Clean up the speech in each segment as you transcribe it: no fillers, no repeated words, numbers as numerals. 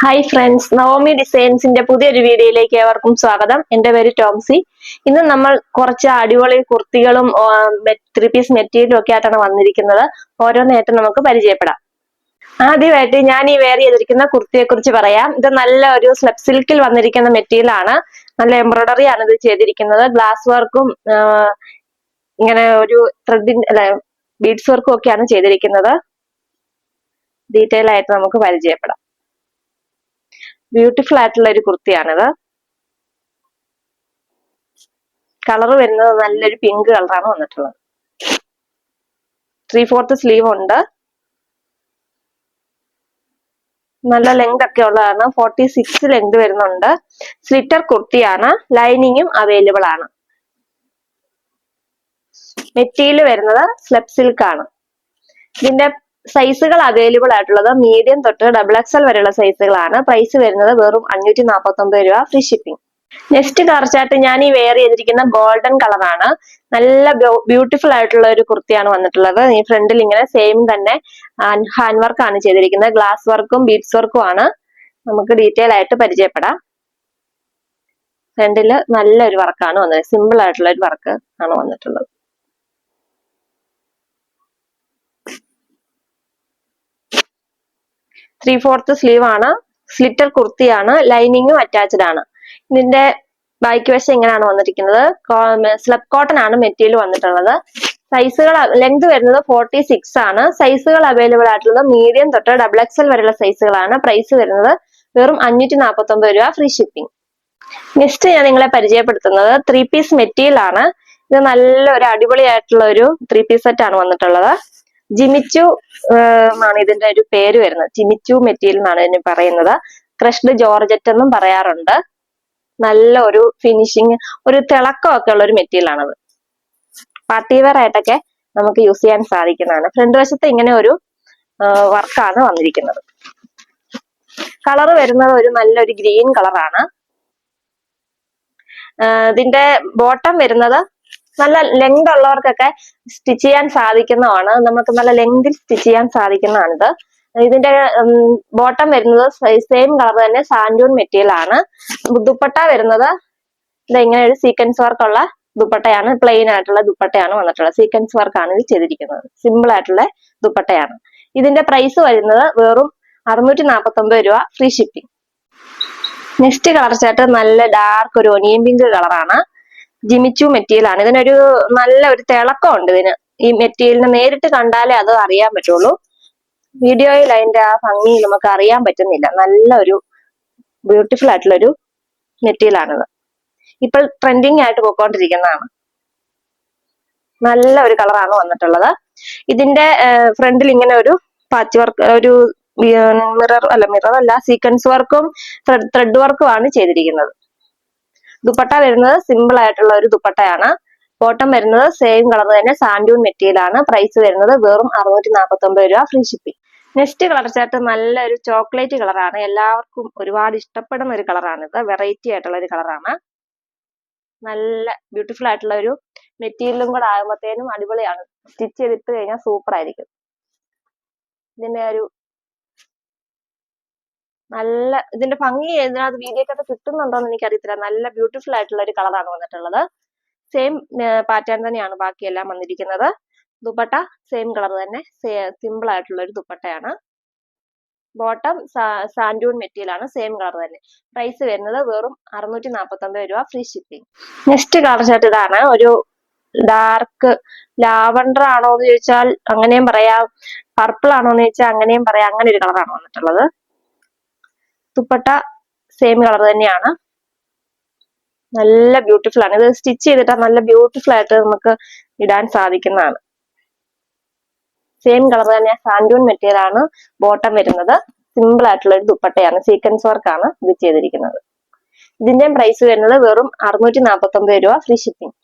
Hi friends, Naomi ഡിസൈൻസിന്റെ പുതിയൊരു വീഡിയോയിലേക്ക് ഏവർക്കും സ്വാഗതം. എന്റെ പേര് ടോംസി. ഇന്ന് നമ്മൾ കുറച്ച് അടിപൊളി കുർത്തികളും 3 പീസ് മെറ്റീരിയലും ഒക്കെ ആയിട്ടാണ് വന്നിരിക്കുന്നത്. ഓരോന്നായിട്ട് നമുക്ക് പരിചയപ്പെടാം. ആദ്യമായിട്ട് ഞാൻ ഈ വെയർ ചെയ്തിരിക്കുന്ന കുർത്തിയെ കുറിച്ച് പറയാം. ഇത് നല്ല ഒരു സ്ലബ് സിൽക്കിൽ വന്നിരിക്കുന്ന മെറ്റീരിയൽ ആണ്. നല്ല എംബ്രോയിഡറി ആണ് ഇത് ചെയ്തിരിക്കുന്നത്. ഗ്ലാസ് വർക്കും ഇങ്ങനെ ഒരു ത്രെഡിന്റെ അല്ല ബീഡ്സ് വർക്കും ഒക്കെയാണ് ചെയ്തിരിക്കുന്നത്. ഡീറ്റെയിൽ ആയിട്ട് നമുക്ക് പരിചയപ്പെടാം. ബ്യൂട്ടിഫുൾ ആയിട്ടുള്ള ഒരു കുർത്തിയാണിത്. കളർ വരുന്നത് നല്ലൊരു പിങ്ക് കളറാണ് വന്നിട്ടുള്ളത്. 3/4 സ്ലീവ് ഉണ്ട്. നല്ല ലെങ്ത് ഒക്കെ ഉള്ളതാണ്. 46 ലെങ്ത് വരുന്നുണ്ട്. സ്ലിറ്റർ കുർത്തിയാണ്. ലൈനിങ്ങും അവൈലബിൾ ആണ്. മെറ്റീരിയൽ വരുന്നത് സ്ലബ് സിൽക്ക് ആണ്. ഇതിന്റെ സൈസുകൾ അവൈലബിൾ ആയിട്ടുള്ളത് മീഡിയം തൊട്ട് XXL വരെയുള്ള സൈസുകളാണ്. പ്രൈസ് വരുന്നത് വെറും 549 രൂപ, free shipping. Next colour chart ഞാൻ ഈ വെയർ ചെയ്തിരിക്കുന്ന ഗോൾഡൻ കളറാണ്. നല്ല ബ്യൂട്ടിഫുൾ ആയിട്ടുള്ള ഒരു കുർത്തിയാണ് വന്നിട്ടുള്ളത്. ഈ ഫ്രണ്ടിൽ ഇങ്ങനെ സെയിം തന്നെ ഹാൻഡ് വർക്ക് ആണ് ചെയ്തിരിക്കുന്നത്. ഗ്ലാസ് വർക്കും ബീഡ്സ് വർക്കും ആണ്. നമുക്ക് ഡീറ്റെയിൽ ആയിട്ട് പരിചയപ്പെടാം. ഫ്രണ്ടിൽ നല്ലൊരു വർക്കാണ് വന്നത്. സിമ്പിൾ ആയിട്ടുള്ള ഒരു വർക്ക് ആണ് വന്നിട്ടുള്ളത്. ത്രീ-ഫോർത്ത് സ്ലീവ് ആണ്. സ്ലിറ്റർ കുർത്തിയാണ്. ലൈനിങ്ങും അറ്റാച്ച്ഡ് ആണ്. ഇതിന്റെ ബാക്ക് വശം ഇങ്ങനെയാണ് വന്നിരിക്കുന്നത്. സ്ലബ് കോട്ടൺ ആണ് മെറ്റീരിയൽ വന്നിട്ടുള്ളത്. സൈസുകൾ ലെങ്ത് വരുന്നത് 46 ആണ്. സൈസുകൾ അവൈലബിൾ ആയിട്ടുള്ളത് മീഡിയം തൊട്ട് XXL വരെയുള്ള സൈസുകളാണ്. പ്രൈസ് വരുന്നത് വെറും 549 രൂപ, ഫ്രീ ഷിപ്പിംഗ്. നെക്സ്റ്റ് ഞാൻ നിങ്ങളെ പരിചയപ്പെടുത്തുന്നത് 3 പീസ് മെറ്റീരിയൽ ആണ്. ഇത് നല്ല ഒരു അടിപൊളിയായിട്ടുള്ള ഒരു 3 പീസ് സെറ്റ് ആണ് വന്നിട്ടുള്ളത്. ജിമിച്ചു ആണ് ഇതിന്റെ ഒരു പേര് വരുന്നത്. ജിമിച്ചു മെറ്റീരിയൽ എന്നാണ് ഇതിന് പറയുന്നത്. ക്രഷ്ഡ് ജോർജറ്റ് എന്നും പറയാറുണ്ട്. നല്ല ഒരു ഫിനിഷിങ്, ഒരു തിളക്കമൊക്കെ ഉള്ള ഒരു മെറ്റീരിയൽ ആണത്. പാർട്ടി വെയർ ആയിട്ടൊക്കെ നമുക്ക് യൂസ് ചെയ്യാൻ സാധിക്കുന്നതാണ്. ഫ്രണ്ട് വശത്ത് ഇങ്ങനെ ഒരു വർക്കാണ് വന്നിരിക്കുന്നത്. കളർ വരുന്നത് ഒരു നല്ലൊരു ഗ്രീൻ കളറാണ്. ഇതിന്റെ ബോട്ടം വരുന്നത് നല്ല ലെങ്ത് ഉള്ളവർക്കൊക്കെ സ്റ്റിച്ച് ചെയ്യാൻ സാധിക്കുന്നതാണ്. നമുക്ക് നല്ല ലെങ്തിൽ സ്റ്റിച്ച് ചെയ്യാൻ സാധിക്കുന്നതാണിത്. ഇതിന്റെ ബോട്ടം വരുന്നത് സെയിം കളർ തന്നെ സാൻഡൂൺ മെറ്റീരിയൽ ആണ്. ദുപ്പട്ട വരുന്നത് ഇങ്ങനെ ഒരു സീക്വൻസ് വർക്ക് ഉള്ള ദുപ്പട്ടയാണ്. പ്ലെയിൻ ആയിട്ടുള്ള ദുപ്പട്ടയാണ് വന്നിട്ടുള്ളത്. സീക്വൻസ് വർക്കാണ് ഇത് ചെയ്തിരിക്കുന്നത്. സിമ്പിൾ ആയിട്ടുള്ള ദുപ്പട്ടയാണ്. ഇതിന്റെ പ്രൈസ് വരുന്നത് വെറും 649 രൂപ, free shipping. Next colour chart നല്ല ഡാർക്ക് ഒരു ഒനിയൻ പിങ്ക് കളറാണ്. ജിമിച്ചു മെറ്റീരിയൽ ആണ്. ഇതിനൊരു നല്ല ഒരു തിളക്കം ഉണ്ട്. ഇതിന് ഈ മെറ്റീരിയലിന് നേരിട്ട് കണ്ടാലേ അത് അറിയാൻ പറ്റുള്ളൂ. വീഡിയോയിൽ അതിന്റെ ആ ഭംഗി നമുക്ക് അറിയാൻ പറ്റുന്നില്ല. നല്ല ഒരു ബ്യൂട്ടിഫുൾ ആയിട്ടുള്ള ഒരു മെറ്റീരിയൽ ആണിത്. ഇപ്പോൾ ട്രെൻഡിങ് ആയിട്ട് പോയിക്കൊണ്ടിരിക്കുന്നതാണ്. നല്ല ഒരു കളറാണ് വന്നിട്ടുള്ളത്. ഇതിന്റെ ഫ്രണ്ടിൽ ഇങ്ങനെ ഒരു പാച്ച് വർക്ക്, ഒരു മിറർ അല്ല സീക്വൻസ് വർക്കും ത്രെഡ് വർക്കും ആണ് ചെയ്തിരിക്കുന്നത്. ദുപ്പട്ട വരുന്നത് സിമ്പിൾ ആയിട്ടുള്ള ഒരു ദുപ്പട്ടയാണ്. ബോട്ടം വരുന്നത് സെയിം കളർ തന്നെ സാൻഡൂൺ മെറ്റീരിയൽ ആണ്. പ്രൈസ് വരുന്നത് വെറും 649 രൂപ, free shipping. Next colour chart നല്ല ഒരു ചോക്ലേറ്റ് കളറാണ്. എല്ലാവർക്കും ഒരുപാട് ഇഷ്ടപ്പെടുന്ന ഒരു കളറാണിത്. വെറൈറ്റി ആയിട്ടുള്ള ഒരു കളറാണ്. നല്ല ബ്യൂട്ടിഫുൾ ആയിട്ടുള്ള ഒരു മെറ്റീരിയലും കൂടെ ആകുമ്പോഴത്തേനും അടിപൊളിയാണ്. സ്റ്റിച്ച് ചെയ്തിട്ട് കഴിഞ്ഞാൽ സൂപ്പർ ആയിരിക്കും. ഇതിന്റെ ഒരു നല്ല ഇതിന്റെ ഭംഗി ഇതിനകത്ത് വീഡിയോക്കകത്ത് കിട്ടുന്നുണ്ടോന്ന് എനിക്കറിയത്തില്ല. നല്ല ബ്യൂട്ടിഫുൾ ആയിട്ടുള്ള ഒരു കളറാണ് വന്നിട്ടുള്ളത്. സെയിം പാറ്റേൺ തന്നെയാണ് ബാക്കിയെല്ലാം വന്നിരിക്കുന്നത്. ദുപ്പട്ട സെയിം കളർ തന്നെ, സിമ്പിൾ ആയിട്ടുള്ള ഒരു ദുപ്പട്ടയാണ്. ബോട്ടം സാൻഡൂൺ മെറ്റീരിയൽ ആണ്. സെയിം കളർ തന്നെ. പ്രൈസ് വരുന്നത് വെറും 649 രൂപ, free shipping. Next colour chart ഇതാണ്. ഒരു ഡാർക്ക് ലാവണ്ടർ ആണോ എന്ന് ചോദിച്ചാൽ അങ്ങനെയും പറയാം. പർപ്പിൾ ആണോ എന്ന് ചോദിച്ചാൽ അങ്ങനെയും പറയാം. അങ്ങനെ ഒരു കളറാണ് വന്നിട്ടുള്ളത്. ദുപ്പട്ട സെയിം കളർ തന്നെയാണ്. നല്ല ബ്യൂട്ടിഫുൾ ആണ്. ഇത് സ്റ്റിച്ച് ചെയ്തിട്ട് നല്ല ബ്യൂട്ടിഫുൾ ആയിട്ട് നമുക്ക് ഇടാൻ സാധിക്കുന്നതാണ്. സെയിം കളർ തന്നെ സാൻഡൂൺ മെറ്റീരിയൽ ആണ് ബോട്ടം വരുന്നത്. സിമ്പിൾ ആയിട്ടുള്ള ഒരു ദുപ്പട്ടയാണ്. സീക്വൻസ് വർക്കാണ് ഇത് ചെയ്തിരിക്കുന്നത്. ഇതിന്റെ പ്രൈസ് വരുന്നത് വെറും 649 രൂപ, ഫ്രീ ഷിപ്പിംഗ്.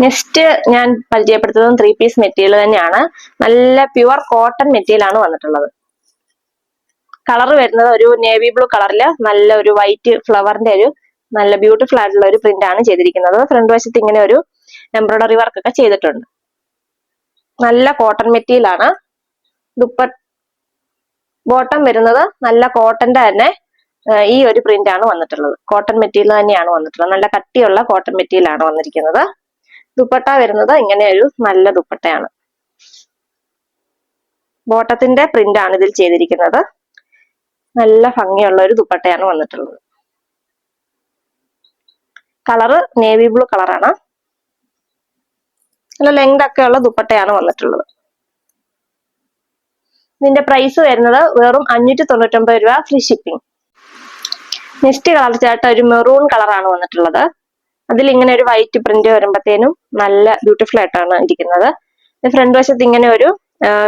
നെക്സ്റ്റ് ഞാൻ പരിചയപ്പെടുത്തുന്നത് 3 പീസ് മെറ്റീരിയൽ തന്നെയാണ്. നല്ല പ്യുവർ കോട്ടൺ മെറ്റീരിയൽ ആണ് വന്നിട്ടുള്ളത്. കളർ വരുന്നത് ഒരു നേവി ബ്ലൂ കളറില് നല്ല ഒരു വൈറ്റ് ഫ്ലവറിന്റെ ഒരു നല്ല ബ്യൂട്ടിഫുൾ ആയിട്ടുള്ള ഒരു പ്രിന്റ് ആണ് ചെയ്തിരിക്കുന്നത്. ഫ്രണ്ട് വശത്ത് ഇങ്ങനെ ഒരു എംബ്രോയിഡറി വർക്ക് ഒക്കെ ചെയ്തിട്ടുണ്ട്. നല്ല കോട്ടൺ മെറ്റീരിയൽ ആണ്. ബോട്ടം വരുന്നത് നല്ല കോട്ടന്റെ തന്നെ ഈ ഒരു പ്രിന്റ് ആണ് വന്നിട്ടുള്ളത്. കോട്ടൺ മെറ്റീരിയൽ തന്നെയാണ് വന്നിട്ടുള്ളത്. നല്ല കട്ടിയുള്ള കോട്ടൺ മെറ്റീരിയൽ ആണ് വന്നിരിക്കുന്നത്. ദുപ്പട്ട വരുന്നത് ഇങ്ങനെ ഒരു നല്ല ദുപ്പട്ടയാണ്. ബോട്ടത്തിന്റെ പ്രിന്റ് ആണ് ഇതിൽ ചെയ്തിരിക്കുന്നത്. നല്ല ഭംഗിയുള്ള ഒരു ദുപ്പട്ടയാണ് വന്നിട്ടുള്ളത്. കളറ് നേവി ബ്ലൂ കളറാണ്. നല്ല ലെങ്ത് ഒക്കെ ഉള്ള ദുപ്പട്ടയാണ് വന്നിട്ടുള്ളത്. ഇതിന്റെ പ്രൈസ് വരുന്നത് വെറും 599 രൂപ, free shipping. Next colour chart ഒരു മെറൂൺ കളറാണ് വന്നിട്ടുള്ളത്. അതിൽ ഇങ്ങനെ ഒരു വൈറ്റ് പ്രിന്റ് വരുമ്പോഴത്തേനും നല്ല ബ്യൂട്ടിഫുൾ ആയിട്ടാണ് ഇരിക്കുന്നത്. ഫ്രണ്ട് വശത്ത് ഇങ്ങനെ ഒരു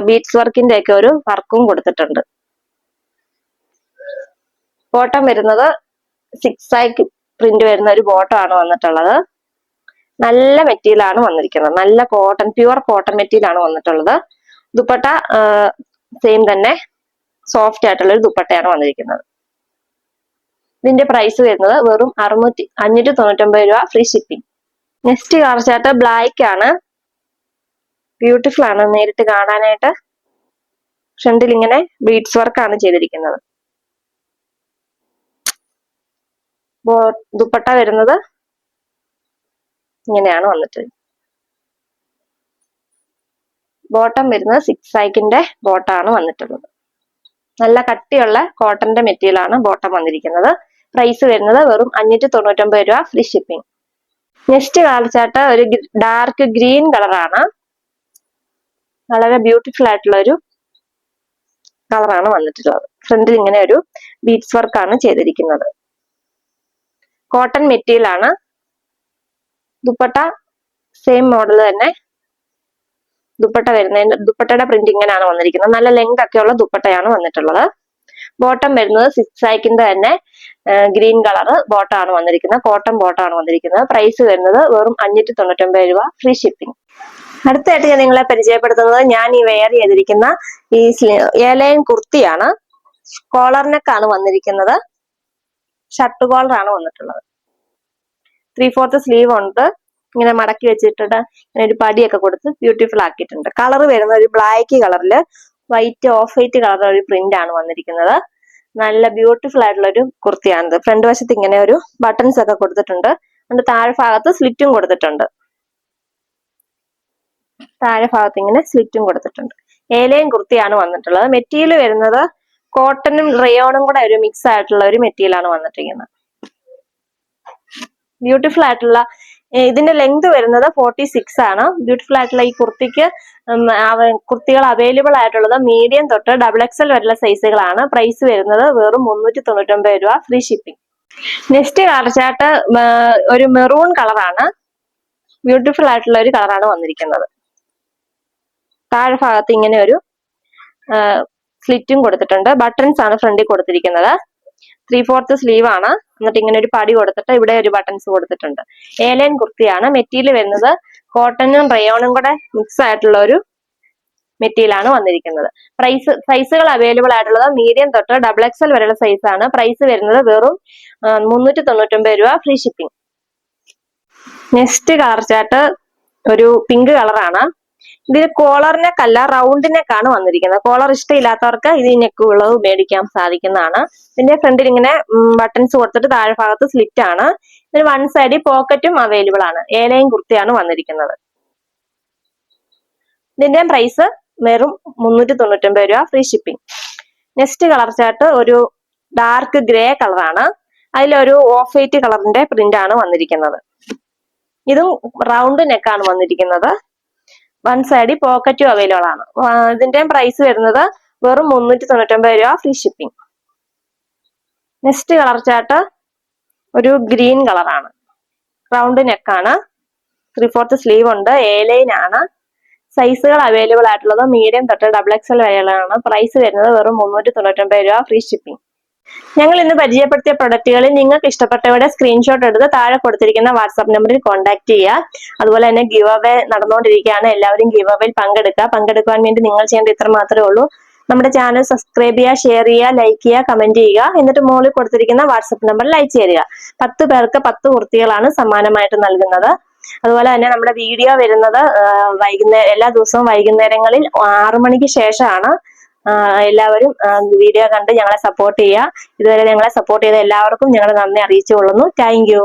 ബീഡ്സ് വർക്കിന്റെ ഒക്കെ ഒരു വർക്കും കൊടുത്തിട്ടുണ്ട്. ബോട്ടം വരുന്നത് 6 പ്രിന്റ് വരുന്ന ഒരു ബോട്ടം ആണ് വന്നിട്ടുള്ളത്. നല്ല മെറ്റീരിയൽ ആണ് വന്നിരിക്കുന്നത്. നല്ല കോട്ടൺ, പ്യുവർ കോട്ടൺ മെറ്റീരിയൽ ആണ് വന്നിട്ടുള്ളത്. ദുപ്പട്ട സെയിം തന്നെ സോഫ്റ്റ് ആയിട്ടുള്ള ഒരു ദുപ്പട്ടയാണ് വന്നിരിക്കുന്നത്. ഇതിന്റെ പ്രൈസ് വരുന്നത് വെറും 599 രൂപ, free shipping. Next colour chart black ആണ്. ബ്യൂട്ടിഫുൾ ആണ് നേരിട്ട് കാണാനായിട്ട്. ഫ്രണ്ടിൽ ഇങ്ങനെ ബീഡ്സ് വർക്ക് ആണ് ചെയ്തിരിക്കുന്നത്. ദുപ്പട്ട വരുന്നത് ഇങ്ങനെയാണ് വന്നിട്ട്. ബോട്ടം വരുന്നത് 6 ബോട്ടാണ് വന്നിട്ടുള്ളത്. നല്ല കട്ടിയുള്ള കോട്ടന്റെ മെറ്റീരിയൽ ആണ് ബോട്ടം വന്നിരിക്കുന്നത്. പ്രൈസ് വരുന്നത് വെറും 599 രൂപ, free shipping. Next colour chart ഒരു ഡാർക്ക് ഗ്രീൻ കളറാണ്. വളരെ ബ്യൂട്ടിഫുൾ ആയിട്ടുള്ള ഒരു കളറാണ് വന്നിട്ടുള്ളത്. ഫ്രണ്ടിൽ ഇങ്ങനെ ഒരു ബീഡ്സ് വർക്ക് ആണ് ചെയ്തിരിക്കുന്നത്. കോട്ടൺ മെറ്റീരിയൽ ആണ്. ദുപ്പട്ട സെയിം മോഡൽ തന്നെ ദുപ്പട്ട വരുന്നതിന്റെ ദുപ്പട്ടയുടെ പ്രിന്റ് ഇങ്ങനെയാണ് വന്നിരിക്കുന്നത്. നല്ല ലെങ്ത് ഒക്കെയുള്ള ദുപ്പട്ടയാണ് വന്നിട്ടുള്ളത്. ബോട്ടം വരുന്നത് 6 തന്നെ ഗ്രീൻ കളർ ബോട്ടമാണ് വന്നിരിക്കുന്നത്. കോട്ടൺ ബോട്ടമാണ് വന്നിരിക്കുന്നത്. പ്രൈസ് വരുന്നത് വെറും 599 രൂപ, ഫ്രീ ഷിപ്പിംഗ്. അടുത്തായിട്ട് ഞാൻ നിങ്ങളെ പരിചയപ്പെടുത്തുന്നത് ഞാൻ ഈ വെയർ ചെയ്തിരിക്കുന്ന ഈ എലൈൻ കുർത്തിയാണ്. കോളർ നെക്ക് ആണ് വന്നിരിക്കുന്നത്. ഷർട്ട് കോളർ ആണ് വന്നിട്ടുള്ളത്. 3/4 സ്ലീവ് ഉണ്ട്. ഇങ്ങനെ മടക്കി വെച്ചിട്ടുണ്ട്. ഇങ്ങനെ ഒരു പടിയൊക്കെ കൊടുത്ത് ബ്യൂട്ടിഫുൾ ആക്കിയിട്ടുണ്ട്. കളർ വരുന്ന ഒരു ബ്ലാക്ക് കളറില് വൈറ്റ് ഓഫ് വൈറ്റ് കളർ ഒരു പ്രിന്റ് ആണ് വന്നിരിക്കുന്നത്. നല്ല ബ്യൂട്ടിഫുൾ ആയിട്ടുള്ള ഒരു കുർത്തിയാണിത്. ഫ്രണ്ട് വശത്ത് ഇങ്ങനെ ഒരു ബട്ടൺസ് ഒക്കെ കൊടുത്തിട്ടുണ്ട്. അതിന്റെ താഴെ ഭാഗത്ത് സ്ലിറ്റും കൊടുത്തിട്ടുണ്ട്. താഴെ ഭാഗത്ത് ഇങ്ങനെ സ്ലിറ്റും കൊടുത്തിട്ടുണ്ട്. ഏലയും കുർത്തിയാണ് വന്നിട്ടുള്ളത്. മെറ്റീരിയൽ വരുന്നത് കോട്ടണും റയോണും കൂടെ ഒരു മിക്സ് ആയിട്ടുള്ള ഒരു മെറ്റീരിയൽ ആണ് വന്നിട്ടിരിക്കുന്നത്. ബ്യൂട്ടിഫുൾ ആയിട്ടുള്ള ഇതിന്റെ ലെങ്ത് വരുന്നത് 46 ആണ്. ബ്യൂട്ടിഫുൾ ആയിട്ടുള്ള ഈ കുർത്തിക്ക് കുർത്തികൾ അവൈലബിൾ ആയിട്ടുള്ളത് മീഡിയം തൊട്ട് XXL വരെയുള്ള സൈസുകളാണ്. പ്രൈസ് വരുന്നത് വെറും 399 രൂപ, free shipping. Next colour chart ഒരു മെറൂൺ കളറാണ്. ബ്യൂട്ടിഫുൾ ആയിട്ടുള്ള ഒരു കളറാണ് വന്നിരിക്കുന്നത്. താഴെ ഭാഗത്ത് ഇങ്ങനെ ഒരു സ്ലിറ്റും കൊടുത്തിട്ടുണ്ട്. ബട്ടൺസ് ആണ് ഫ്രണ്ടിൽ കൊടുത്തിരിക്കുന്നത്. 3/4 സ്ലീവ് ആണ്. എന്നിട്ട് ഇങ്ങനെ ഒരു പടി കൊടുത്തിട്ട് ഇവിടെ ഒരു ബട്ടൺസ് കൊടുത്തിട്ടുണ്ട്. ഏലൈൻ കുർത്തിയാണ്. മെറ്റീരിയൽ വരുന്നത് കോട്ടണും റയോണും കൂടെ മിക്സ് ആയിട്ടുള്ള ഒരു മെറ്റീരിയൽ ആണ് വന്നിരിക്കുന്നത്. സൈസുകൾ അവൈലബിൾ ആയിട്ടുള്ളത് മീഡിയം തൊട്ട് XXL വരെയുള്ള സൈസ് ആണ്. പ്രൈസ് വരുന്നത് വെറും 399 രൂപ, free shipping. Next colour chart ഒരു പിങ്ക് കളറാണ്. ഇതിന് കോളർ നെക്ക് അല്ല, റൗണ്ട് നെക്ക് ആണ് വന്നിരിക്കുന്നത്. കോളർ ഇഷ്ടമില്ലാത്തവർക്ക് ഇത് നെക്ക് ഉള്ളത് മേടിക്കാൻ സാധിക്കുന്നതാണ്. ഇതിന്റെ ഫ്രണ്ടിൽ ഇങ്ങനെ ബട്ടൺസ് കൊടുത്തിട്ട് താഴെ ഭാഗത്ത് സ്ലിറ്റ് ആണ്. ഇതിന് വൺ സൈഡ് പോക്കറ്റും അവൈലബിൾ ആണ്. ഏലയും കുർത്തിയാണ് വന്നിരിക്കുന്നത്. ഇതിന്റെ പ്രൈസ് വെറും 399 രൂപ, free shipping. Next colour chart ഒരു ഡാർക്ക് ഗ്രേ കളറാണ്. അതിലൊരു ഓഫ് വൈറ്റ് കളറിന്റെ പ്രിന്റ് ആണ് വന്നിരിക്കുന്നത്. ഇതും റൗണ്ട് നെക്കാണ് വന്നിരിക്കുന്നത്. വൺ സൈഡ് പോക്കറ്റും അവൈലബിൾ ആണ്. ഇതിന്റെ പ്രൈസ് വരുന്നത് വെറും 399 രൂപ, free shipping. Next colour chart ഒരു ഗ്രീൻ കളറാണ്. റൗണ്ട് നെക്കാണ്. 3/4 സ്ലീവ് ഉണ്ട്. ഏലൈൻ ആണ്. സൈസുകൾ അവൈലബിൾ ആയിട്ടുള്ളത് മീഡിയം തൊട്ട് XXL വരെയാണ്. പ്രൈസ് വരുന്നത് വെറും 399 രൂപ, ഫ്രീ ഷിപ്പിംഗ്. ഞങ്ങൾ ഇന്ന് പരിചയപ്പെടുത്തിയ പ്രൊഡക്റ്റുകളിൽ നിങ്ങൾക്ക് ഇഷ്ടപ്പെട്ടവയുടെ സ്ക്രീൻഷോട്ട് എടുത്ത് താഴെ കൊടുത്തിരിക്കുന്ന വാട്സാപ്പ് നമ്പറിൽ കോൺടാക്ട് ചെയ്യുക. അതുപോലെ തന്നെ ഗിവ് അവേ നടന്നുകൊണ്ടിരിക്കുകയാണ്. എല്ലാവരും ഗിവ് അവേയിൽ പങ്കെടുക്കുക. പങ്കെടുക്കുവാൻ വേണ്ടി നിങ്ങൾ ചെയ്യേണ്ട ഇത്ര മാത്രമേ ഉള്ളൂ. നമ്മുടെ ചാനൽ സബ്സ്ക്രൈബ് ചെയ്യുക, ഷെയർ ചെയ്യുക, ലൈക്ക് ചെയ്യുക, കമന്റ് ചെയ്യുക. എന്നിട്ട് മുകളിൽ കൊടുത്തിരിക്കുന്ന വാട്സാപ്പ് നമ്പറിൽ അയച്ചു തരിക. 10 പേർക്ക് 10 കുർത്തികളാണ് സമ്മാനമായിട്ട് നൽകുന്നത്. അതുപോലെ തന്നെ നമ്മുടെ വീഡിയോ വരുന്നത് എല്ലാ ദിവസവും വൈകുന്നേരങ്ങളിൽ 6 മണിക്ക് ശേഷമാണ് എല്ലാവരും വീഡിയോ കണ്ട് ഞങ്ങളെ സപ്പോർട്ട് ചെയ്യുക. ഇതുവരെ ഞങ്ങളെ സപ്പോർട്ട് ചെയ്ത എല്ലാവർക്കും ഞങ്ങൾ നന്ദി അറിയിച്ചുകൊള്ളുന്നു. Thank you.